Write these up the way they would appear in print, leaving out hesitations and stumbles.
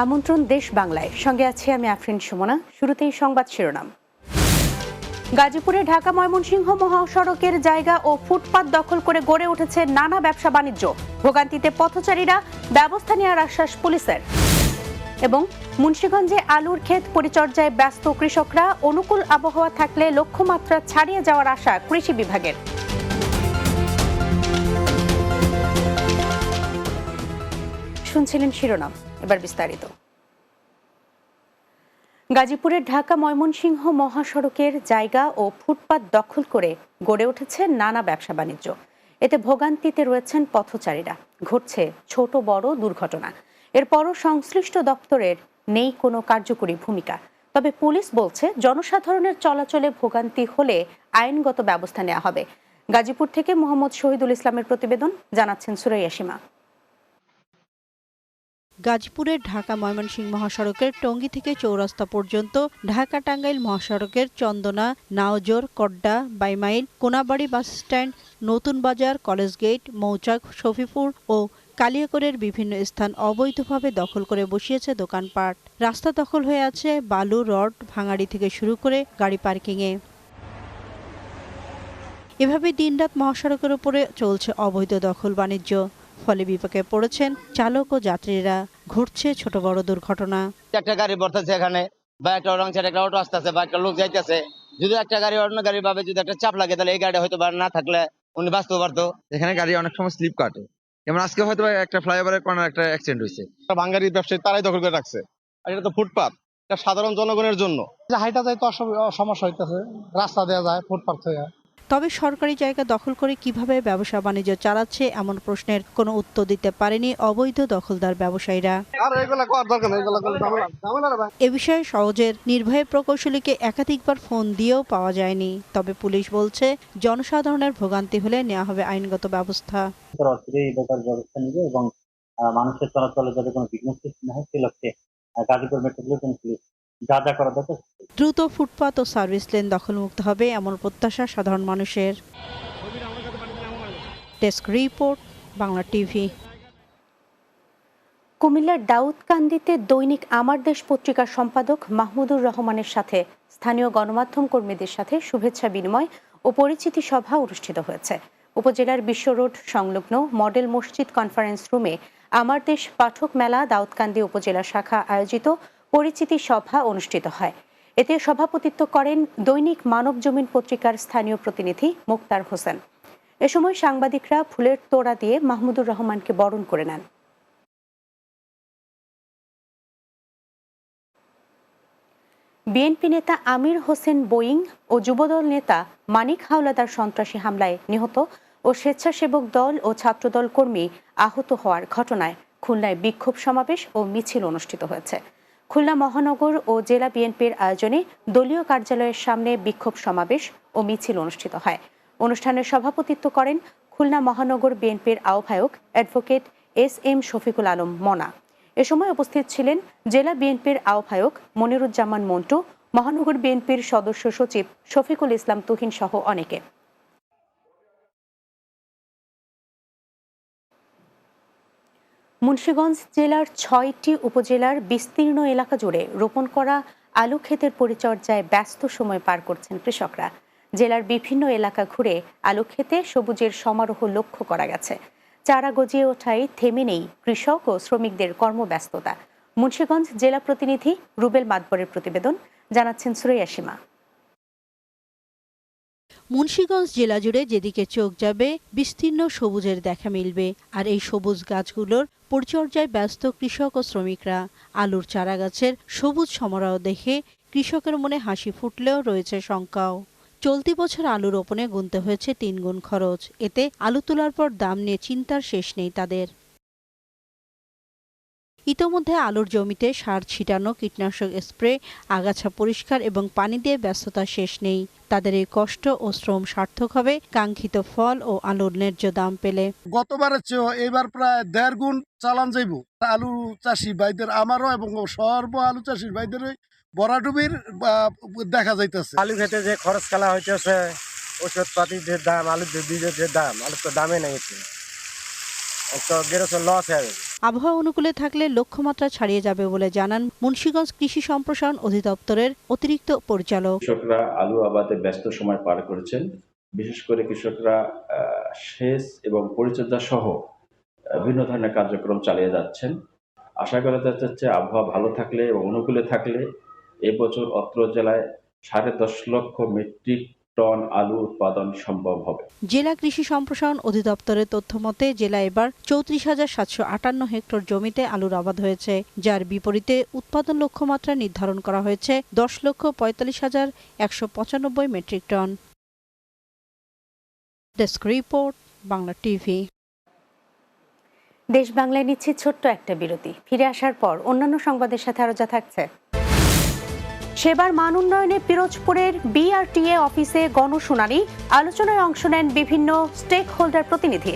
আমন্ত্রণ দেশ বাংলায়, সঙ্গে আছি আমি আফরিন সুমনা। শুরুতেই সংবাদ শিরোনাম। গাজীপুরে ঢাকা ময়মনসিংহ মহাসড়কের জায়গা ও ফুটপাত দখল করে গড়ে উঠেছে নানা ব্যবসা বাণিজ্য। ভোগান্তিতে পথচারীরা, ব্যবস্থা নেওয়ার আশ্বাস পুলিশের। এবং মুন্সিগঞ্জে আলুর ক্ষেত পরিচর্যায় ব্যস্ত কৃষকরা, অনুকূল আবহাওয়া থাকলে লক্ষ্যমাত্রা ছাড়িয়ে যাওয়ার আশা কৃষি বিভাগের। শুনছিলেন শিরোনাম, এবার বিস্তারিত। গাজীপুরের ঢাকা ময়মনসিংহ মহাসড়কের জায়গা ও ফুটপাত দখল করে গড়ে উঠেছে নানা ব্যবসা বাণিজ্য। এতে ভোগান্তিতে রয়েছেন পথচারীরা, ঘটছে ছোট বড় দুর্ঘটনা। এরপরও সংশ্লিষ্ট দপ্তরের নেই কোনো কার্যকরী ভূমিকা। তবে পুলিশ বলছে, জনসাধারণের চলাচলে ভোগান্তি হলে আইনগত ব্যবস্থা নেওয়া হবে। গাজীপুর থেকে মোহাম্মদ শহীদুল ইসলামের প্রতিবেদন, জানাচ্ছেন সুরাইয়া সীমা। গাজীপুরের ঢাকা ময়মনসিংহ মহাসড়কের টঙ্গী থেকে চৌরাস্তা পর্যন্ত, ঢাকা টাঙ্গাইল মহাসড়কের চন্দনা, নাওজোর, কড্ডা, বাইমাইল, কোনাবাড়ি বাস স্ট্যান্ড, নতুন বাজার, কলেজ গেট, মৌচাক, শফিপুর ও কালিয়াকৈরের বিভিন্ন স্থান অবৈধভাবে দখল করে বসিয়েছে দোকানপাট। রাস্তা দখল হয়ে আছে বালু, রড, ভাঙাড়ি থেকে শুরু করে গাড়ি পার্কিংয়ে। এভাবে দিনরাত মহাসড়কের উপরে চলছে অবৈধ দখল বাণিজ্য। ফলে বিপাকে পড়েছেন চালক ও যাত্রীরা, ঘটছে ছোট বড় দুর্ঘটনা। একটা গাড়ি বর্তাছে এখানে, বা একটা রংছের একটা অটো আসতেছে, বা একটা লোক যাইতেছে। যদি একটা গাড়ি অন্য গাড়ি ভাবে যদি একটা চাপ লাগে, তাহলে এই গাড়ি হয়তো না থাকলে উনি বাঁচতে পারতো। এখানে গাড়ি অনেক সময় স্লিপ কাটে, যেমন আজকে হয়তো একটা ফ্লাইওভারের কর্নার একটা অ্যাক্সিডেন্ট হয়েছে। বাঙালি ব্যবসায়ী তারাই দখল করে রাখছে, আর এটা তো ফুটপাত, এটা সাধারণ জনগণের জন্য। হাইটা যায় তো সমস্যা হইতেছে, রাস্তা দেওয়া যায় ফুটপাত হয়ে। তবে সরকারি জায়গা দখল করে কিভাবে ব্যবসা বাণিজ্য চালাচ্ছে, এমন প্রশ্নের কোনো উত্তর দিতে পারেনি অবৈধ দখলদার ব্যবসায়ীরা। এ বিষয়ে সওজের নির্বাহী প্রকৌশলীকে একাধিকবার ফোন দিয়েও পাওয়া যায়নি। তবে পুলিশ বলছে, জনসাধারণের ভোগান্তি হলে নেওয়া হবে আইনগত ব্যবস্থা। ব্যবস্থা নিবে এবং মানুষের চলাচলে যাতে কোনো বিঘ্ন সৃষ্টি না হয় সে লক্ষ্যে গাজীপুর মেট্রোপলিটন পুলিশ যা যা করা দরকার। দ্রুত ফুটপাত ও সার্ভিস লেন দখলমুক্ত হবে, এমন প্রত্যাশা সাধারণ মানুষের। Desk report, Bangla TV. কুমিল্লার দাউদকান্দিতে দৈনিক আমার দেশ পত্রিকার সম্পাদক মাহমুদুর রহমানের সাথে স্থানীয় গণমাধ্যম কর্মীদের সাথে শুভেচ্ছা বিনিময় ও পরিচিতি সভা অনুষ্ঠিত হয়েছে। উপজেলার বিশ্ব রোড সংলগ্ন মডেল মসজিদ কনফারেন্স রুমে আমার দেশ পাঠক মেলা দাউদকান্দি উপজেলা শাখা আয়োজিত পরিচিতি সভা অনুষ্ঠিত হয়। এতে সভাপতিত্ব করেন দৈনিক মানব জমিন পত্রিকার স্থানীয় প্রতিনিধি মোক্তার হোসেন। এ সময় সাংবাদিকরা ফুলের তোড়া দিয়ে মাহমুদুর রহমানকে বরণ করে নেন। বিএনপি নেতা আমির হোসেন বোয়িং ও যুবদল নেতা মানিক হাওলাদার সন্ত্রাসী হামলায় নিহত ও স্বেচ্ছাসেবক দল ও ছাত্রদল কর্মী আহত হওয়ার ঘটনায় খুলনায় বিক্ষোভ সমাবেশ ও মিছিল অনুষ্ঠিত হয়েছে। খুলনা মহানগর ও জেলা বিএনপির আয়োজনে দলীয় কার্যালয়ের সামনে বিক্ষোভ সমাবেশ ও মিছিল অনুষ্ঠিত হয়। অনুষ্ঠানে সভাপতিত্ব করেন খুলনা মহানগর বিএনপির আহ্বায়ক অ্যাডভোকেট এস.এম. শফিকুল আলম মনা। এ সময় উপস্থিত ছিলেন জেলা বিএনপির আহ্বায়ক মনিরুজ্জামান মন্টু, মহানগর বিএনপির সদস্য সচিব শফিকুল ইসলাম তুহিন সহ অনেকে। মুন্সিগঞ্জ জেলার ৬টি উপজেলার বিস্তীর্ণ এলাকা জুড়ে রোপণ করা আলু ক্ষেতের পরিচর্যায় ব্যস্ত সময় পার করছেন কৃষকরা। জেলার বিভিন্ন এলাকা ঘুরে আলু ক্ষেতে সবুজের সমারোহ লক্ষ্য করা গেছে। চারা গজিয়ে ওঠায় থেমে নেই কৃষক ও শ্রমিকদের কর্মব্যস্ততা। মুন্সিগঞ্জ জেলা প্রতিনিধি রুবেল মাতবরের প্রতিবেদন, জানাচ্ছেন সুরাইয়া সীমা। মুন্সিগঞ্জ জেলা জুড়ে যেদিকে চোখ যাবে বিস্তীর্ণ সবুজের দেখা মিলবে। আর এই সবুজ গাছগুলোর পরিচর্যায় ব্যস্ত কৃষক ও শ্রমিকরা। আলুর চারা গাছের সবুজ সমারোহ দেখে কৃষকের মনে হাসি ফুটলেও রয়েছে শঙ্কাও। চলতি বছর আলু রোপণে গুনতে হয়েছে ৩ গুণ খরচ। এতে আলু তোলার পর দাম নিয়ে চিন্তার শেষ নেই তাদের। ইতোমধ্যে আলুর জমিতে সার ছিটানো, কীটনাশক স্প্রে, আগাছা পরিষ্কার এবং পানি দিয়ে ব্যস্ততা শেষ নেই। তাদের এই কষ্ট ও শ্রম সার্থক হবে কাঙ্ক্ষিত ফল ও আলুর ন্যায্য দাম পেলে। গতবারের চেয়েও এবার প্রায় 1.5 গুণ চালান যাইব। আলু চাষি ভাইদের, আমারও এবং সর্ব আলু চাষি ভাইদের বরাডুবির দেখা যাইতেছে। আলু খেতে যে খরচ খেলা হইতেছে, ওষুধ পাতির যে দাম, আলুর বীজের যে দাম, আলুর তো দামে নেই, তো গেরোসে লস হয়ে যাবে। আবহাওয়া অনুকূলে থাকলে লক্ষ্যমাত্রা ছাড়িয়ে যাবে বলে জানান মুন্সিগঞ্জ কৃষি সম্প্রসারণ অধিদপ্তরের অতিরিক্ত পরিচালক। কৃষকরা আলু আবাদে ব্যস্ত সময় পার করেছেন। বিশেষ করে কৃষকরা সেচ এবং পরিচর্যা সহ বিভিন্ন ধরনের কার্যক্রম চালিয়ে যাচ্ছেন। আশা করা যাচ্ছে আবহাওয়া ভালো থাকলে এবং অনুকূলে থাকলে এবছর অত্র জেলায় 10.5 লক্ষ মেট্রিক টন আলু উৎপাদন সম্ভব হবে। জেলা কৃষি সম্প্রসারণ অধিদপ্তরের তথ্য মতে জেলায় এবার 34,758 হেক্টর জমিতে আলুর আবাদ হয়েছে, যার বিপরীতে উৎপাদন লক্ষ্যমাত্রা নির্ধারণ করা হয়েছে 10,45,195 metric ton. Desk report, Bangla TV. দেশ বাংলায় নিচ্ছে ছোট্ট একটা বিরতি। ফিরে আসার পর অন্যান্য সংবাদের সাথে আরো যা থাকছে। সেবার মান উন্নয়নে পিরোজপুরের বিআরটিএ অফিসে গণশুনানি, আলোচনায় অংশ নেন বিভিন্ন স্টেক হোল্ডার প্রতিনিধি।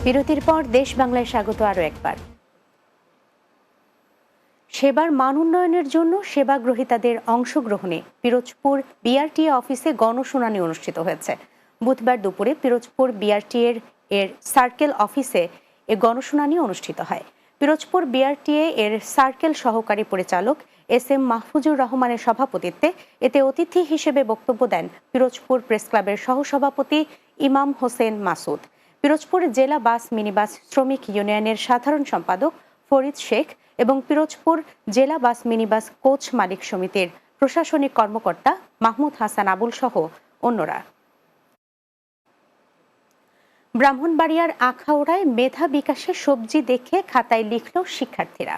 বিরতির পর দেশ বাংলায় স্বাগত আরো একবার। সেবার মান উন্নয়নের জন্য সেবা গ্রহীতাদের অংশগ্রহণে পিরোজপুর বিআরটিএ অফিসে গণশুনানি অনুষ্ঠিত হয়েছে। বুধবার দুপুরে পিরোজপুর বিআরটিএ এর সার্কেল অফিসে এ গণশুনানি অনুষ্ঠিত হয়। পিরোজপুর বিআরটিএ এর সার্কেল সহকারী পরিচালক এস.এম. মাহফুজুর রহমানের সভাপতিত্বে এতে অতিথি হিসেবে বক্তব্য দেন পিরোজপুর প্রেস ক্লাবের সহসভাপতি ইমাম হোসেন মাসুদ, পিরোজপুর জেলা বাস মিনিবাস শ্রমিক ইউনিয়নের সাধারণ সম্পাদক ফরিদ শেখ এবং পিরোজপুর জেলা বাস মিনিবাস কোচ মালিক সমিতির প্রশাসনিক কর্মকর্তা মাহমুদ হাসান আবুল সহ অন্যরা। ব্রাহ্মণবাড়িয়ার আখাউড়ায় মেধা বিকাশে সবজি দেখে খাতায় লিখল শিক্ষার্থীরা।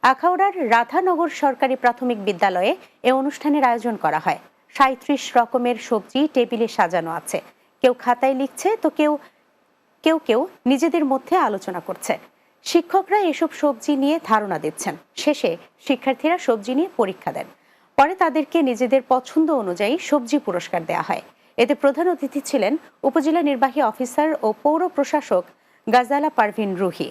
আখাউড়ার রাধানগর সরকারি প্রাথমিক বিদ্যালয়ে এ অনুষ্ঠানের আয়োজন করা হয়। 37 রকমের সবজি টেবিলে সাজানো আছে। কেউ খাতায় লিখছে তো কেউ কেউ নিজেদের মধ্যে আলোচনা করছে। শিক্ষকরা এসব সবজি নিয়ে ধারণা দিচ্ছেন। শেষে শিক্ষার্থীরা সবজি নিয়ে পরীক্ষা দেন। পরে তাদেরকে নিজেদের পছন্দ অনুযায়ী সবজি পুরস্কার দেওয়া হয়। এতে প্রধান অতিথি ছিলেন উপজেলা নির্বাহী অফিসার ও পৌর প্রশাসক গাজালা পারভিন রুহি।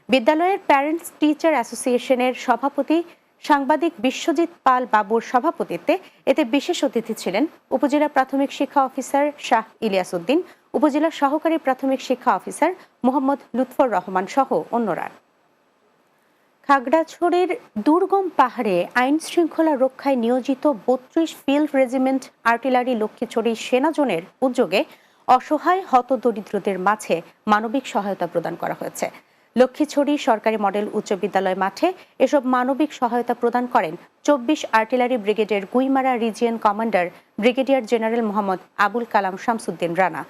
বিদ্যালয়ের প্যারেন্টস টিচার অ্যাসোসিয়েশনের সভাপতি সাংবাদিক বিশ্বজিৎ পাল বাবুর সভাপতিত্বে এতে বিশেষ অতিথি ছিলেন উপজেলা প্রাথমিক শিক্ষা অফিসার শাহ ইলিয়াস উদ্দিন, উপজেলা সহকারী প্রাথমিক শিক্ষা অফিসার মোহাম্মদ লুৎফর রহমান সহ অন্যরা। খাগড়াছড়ির দুর্গম পাহাড়ে আইন শৃঙ্খলা রক্ষায় নিয়োজিত 32 ফিল্ড রেজিমেন্ট আর্টিলারি লক্ষ্মীছড়ি সেনাজোনের উদ্যোগে অসহায় হতদরিদ্রদের মাঝে মানবিক সহায়তা প্রদান করা হয়েছে। লক্ষ্মীছড়ি সরকারি মডেল উচ্চ বিদ্যালয় মাঠে এসব মানবিক সহায়তা প্রদান করেন 24 আর্টিলারি ব্রিগেডের Guimara region commander brigadier general Mohammad Abul Kalam Shamsuddin Rana.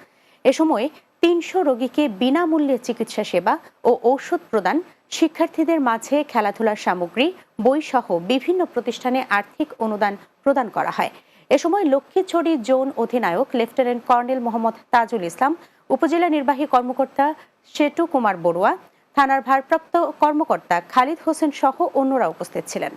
এ সময় 300 রোগীকে বিনামূল্যে চিকিৎসা সেবা ও ঔষধ প্রদান, শিক্ষার্থীদের মাঝে খেলাধুলার সামগ্রী, বই সহ বিভিন্ন প্রতিষ্ঠানে আর্থিক অনুদান প্রদান করা হয়। এ সময় লক্ষ্মীছড়ি জোন অধিনায়ক লেফটেন্যান্ট কর্নেল মোহাম্মদ তাজুল ইসলাম, উপজেলা নির্বাহী কর্মকর্তা সেটু কুমার বড়ুয়া, থানার ভারপ্রাপ্ত কর্মকর্তা খালিদ হোসেন সহ অন্যরা উপস্থিত ছিলেন।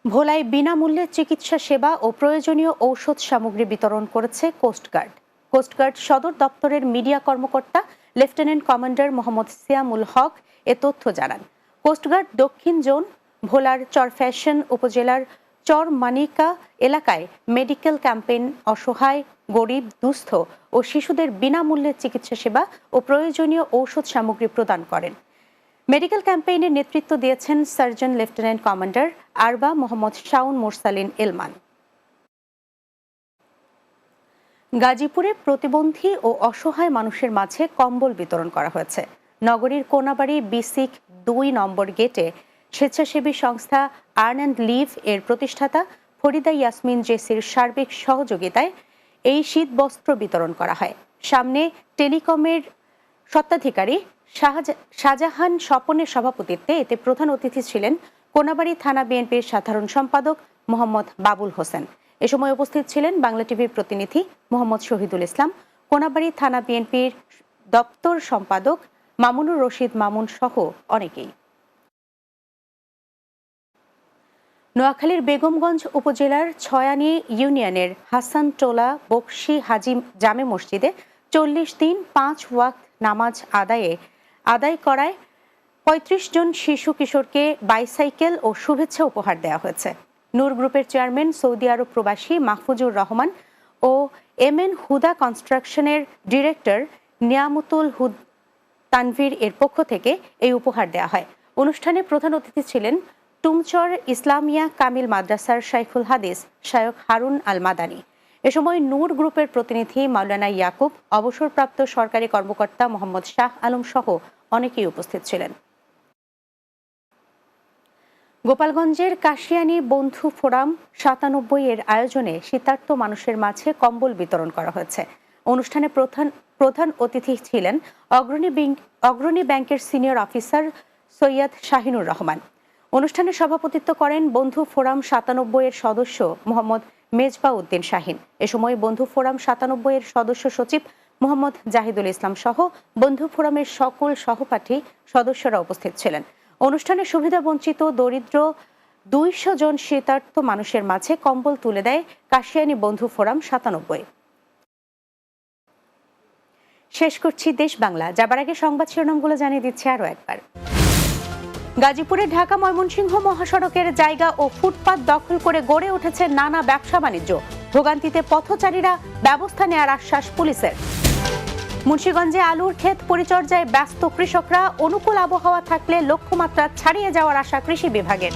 ভোলায় বিনামূল্যে চিকিৎসা সেবা ও প্রয়োজনীয় ঔষধ সামগ্রী বিতরণ করেছে কোস্টগার্ড। কোস্টগার্ড সদর দপ্তরের মিডিয়া কর্মকর্তা লেফটেন্যান্ট কমান্ডার মোহাম্মদ সিয়ামুল হক এ তথ্য জানান। কোস্টগার্ড দক্ষিণ জোন ভোলার চরফ্যাশন উপজেলার চরমানিকা এলাকায় মেডিকেল ক্যাম্পেইন অসহায়, গরিব, দুস্থ ও শিশুদের বিনামূল্যে চিকিৎসা সেবা ও প্রয়োজনীয় ঔষধ সামগ্রী প্রদান করেন। মেডিকেল ক্যাম্পেইনের নেতৃত্ব দিয়েছেন surgeon lieutenant commander Arba Mohammad Shaun Morsalin Elman. গাজীপুরে প্রতিবন্ধী ও অসহায় মানুষের মাঝে কম্বল বিতরণ করা হয়েছে। নগরীর কোনাবাড়ি বিসিক 2 নম্বর গেটে স্বেচ্ছাসেবী সংস্থা আর্ন অ্যান্ড লিভ এর প্রতিষ্ঠাতা ফরিদা ইয়াসমিন জেসির সার্বিক সহযোগিতায় এই শীত বস্ত্র বিতরণ করা হয়। সামনে টেলিকমের স্বত্বাধিকারী শাহজাহান স্বপনের সভাপতিত্বে এতে প্রধান অতিথি ছিলেন কোনাবাড়ি থানা বিএনপির সাধারণ সম্পাদক মোহাম্মদ বাবুল হোসেন। এ সময় উপস্থিত ছিলেন বাংলা টিভির প্রতিনিধি মোহাম্মদ শহীদুল ইসলাম, কোনাবাড়ি থানা বিএনপির দপ্তর সম্পাদক মামুনুর রশিদ মামুন সহ অনেকেই। নোয়াখালীর বেগমগঞ্জ উপজেলার ছয়ানী ইউনিয়নের হাসানটোলা বকশি হাজি জামে মসজিদে 40 দিন 5 ওয়াক্ত নামাজ আদায় করায় 35 জন শিশু কিশোরকে বাইসাইকেল ও শুভেচ্ছা উপহার দেওয়া হয়েছে। নূর গ্রুপের চেয়ারম্যান সৌদি আরব প্রবাসী মাহফুজুর রহমান ও MN হুদা কনস্ট্রাকশনের ডিরেক্টর নিয়ামতুল তানভীর এর পক্ষ থেকে এই উপহার দেওয়া হয়। অনুষ্ঠানে প্রধান অতিথি ছিলেন টুমচর ইসলামিয়া কামিল মাদ্রাসার শাইখুল হাদিস শায়খ হারুন আল মাদানী। এ সময় নূর গ্রুপের প্রতিনিধি মাওলানা ইয়াকুব, অবসরপ্রাপ্ত সরকারি কর্মকর্তা মোহাম্মদ শাহ আলম সহ অনেকেই উপস্থিত ছিলেন। গোপালগঞ্জের কাশিয়ানী বন্ধু ফোরাম 97 এর আয়োজনে শীতার্ত মানুষের মাঝে কম্বল বিতরণ করা হয়েছে। অনুষ্ঠানে প্রধান অতিথি ছিলেন অগ্রণী ব্যাংকের সিনিয়র অফিসার সৈয়দ শাহিনুর রহমান। অনুষ্ঠানে সভাপতিত্ব করেন বন্ধু ফোরাম 97 এর সদস্য মোহাম্মদ মেজবা উদ্দিন শাহিন। এ সময় বন্ধু ফোরাম 97 এর সদস্য সচিব মোহাম্মদ জাহিদুল ইসলাম সহ বন্ধু ফোরামের সকল সহপাঠী সদস্যরা উপস্থিত ছিলেন। অনুষ্ঠানে সুবিধাবঞ্চিত দরিদ্র 200 জন শীতার্ত মানুষের মাঝে কম্বল তুলে দেয় কাশিয়ানী বন্ধু ফোরাম 97। শেষ করছি দেশ বাংলা। যাবার আগে সংবাদ শিরোনামগুলো জানিয়ে দিচ্ছে আরো একবার। গাজীপুরে ঢাকা ময়মনসিংহ মহাসড়কের জায়গা ও ফুটপাত দখল করে গড়ে উঠেছে নানা ব্যবসা বাণিজ্য। ভোগান্তিতে পথচারীরা, ব্যবস্থা নেওয়ার আশ্বাস পুলিশের। মুন্সিগঞ্জে আলুর ক্ষেত পরিচর্যায় ব্যস্ত কৃষকরা, অনুকূল আবহাওয়া থাকলে লক্ষ্যমাত্রা ছাড়িয়ে যাওয়ার আশা কৃষি বিভাগের।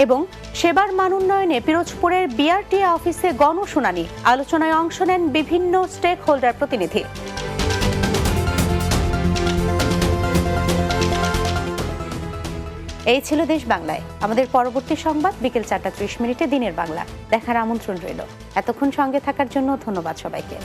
এবং সেবার মান উন্নয়নে পিরোজপুরের বিআরটিএ অফিসে গণশুনানি, আলোচনায় অংশ নেন বিভিন্ন স্টেক হোল্ডার প্রতিনিধি। এই ছিল দেশ বাংলায়। আমাদের পরবর্তী সংবাদ বিকেল 4:30 দিনের বাংলা দেখার আমন্ত্রণ রইল। এতক্ষণ সঙ্গে থাকার জন্য ধন্যবাদ সবাইকে।